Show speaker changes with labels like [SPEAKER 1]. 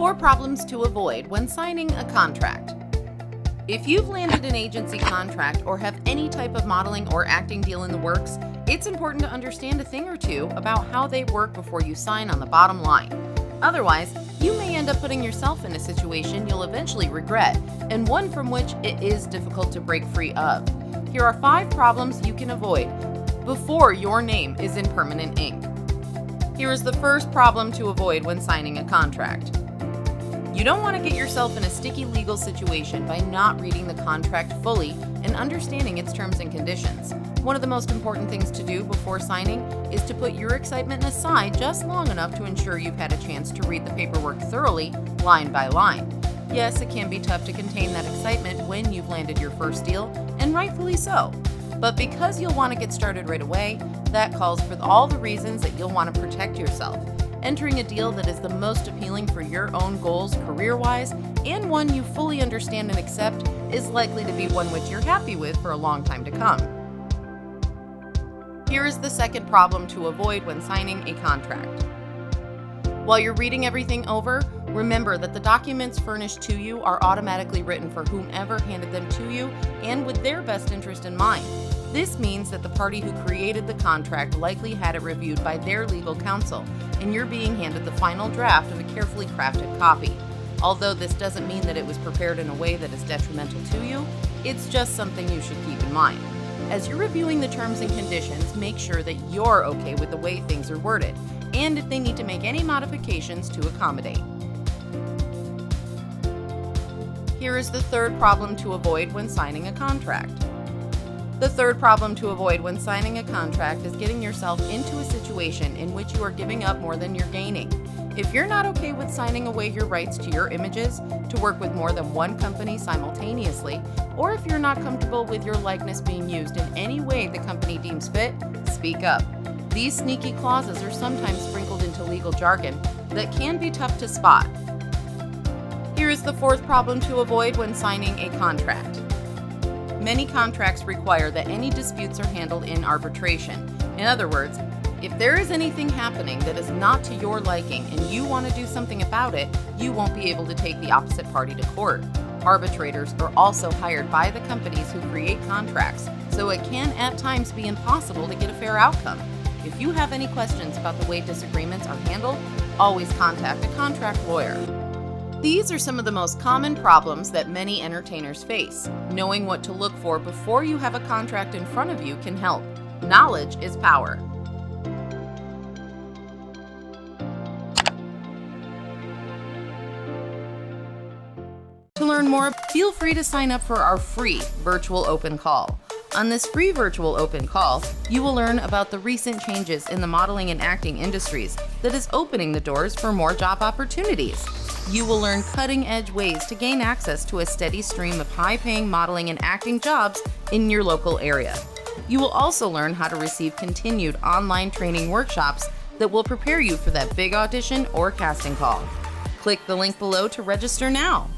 [SPEAKER 1] 4 problems to avoid when signing a contract. If you've landed an agency contract or have any type of modeling or acting deal in the works, it's important to understand a thing or two about how they work before you sign on the bottom line. Otherwise, you may end up putting yourself in a situation you'll eventually regret, and one from which it is difficult to break free of. Here are 5 problems you can avoid before your name is in permanent ink. Here is the first problem to avoid when signing a contract. You don't want to get yourself in a sticky legal situation by not reading the contract fully and understanding its terms and conditions. One of the most important things to do before signing is to put your excitement aside just long enough to ensure you've had a chance to read the paperwork thoroughly, line by line. Yes, it can be tough to contain that excitement when you've landed your first deal, and rightfully so. But because you'll want to get started right away, that calls for all the reasons that you'll want to protect yourself. Entering a deal that is the most appealing for your own goals career-wise and one you fully understand and accept is likely to be one which you're happy with for a long time to come. Here is the second problem to avoid when signing a contract. While you're reading everything over, remember that the documents furnished to you are automatically written for whomever handed them to you and with their best interest in mind. This means that the party who created the contract likely had it reviewed by their legal counsel, and you're being handed the final draft of a carefully crafted copy. Although this doesn't mean that it was prepared in a way that is detrimental to you, it's just something you should keep in mind. As you're reviewing the terms and conditions, make sure that you're okay with the way things are worded, and if they need to make any modifications to accommodate. Here is the third problem to avoid when signing a contract. The third problem to avoid when signing a contract is getting yourself into a situation in which you are giving up more than you're gaining. If you're not okay with signing away your rights to your images to work with more than one company simultaneously, or if you're not comfortable with your likeness being used in any way the company deems fit, speak up. These sneaky clauses are sometimes sprinkled into legal jargon that can be tough to spot. Here is the fourth problem to avoid when signing a contract. Many contracts require that any disputes are handled in arbitration. In other words, if there is anything happening that is not to your liking and you want to do something about it, you won't be able to take the opposite party to court. Arbitrators are also hired by the companies who create contracts, so it can at times be impossible to get a fair outcome. If you have any questions about the way disagreements are handled, always contact a contract lawyer. These are some of the most common problems that many entertainers face. Knowing what to look for before you have a contract in front of you can help. Knowledge is power. To learn more, feel free to sign up for our free virtual open call. On this free virtual open call, you will learn about the recent changes in the modeling and acting industries that is opening the doors for more job opportunities. You will learn cutting-edge ways to gain access to a steady stream of high-paying modeling and acting jobs in your local area. You will also learn how to receive continued online training workshops that will prepare you for that big audition or casting call. Click the link below to register now.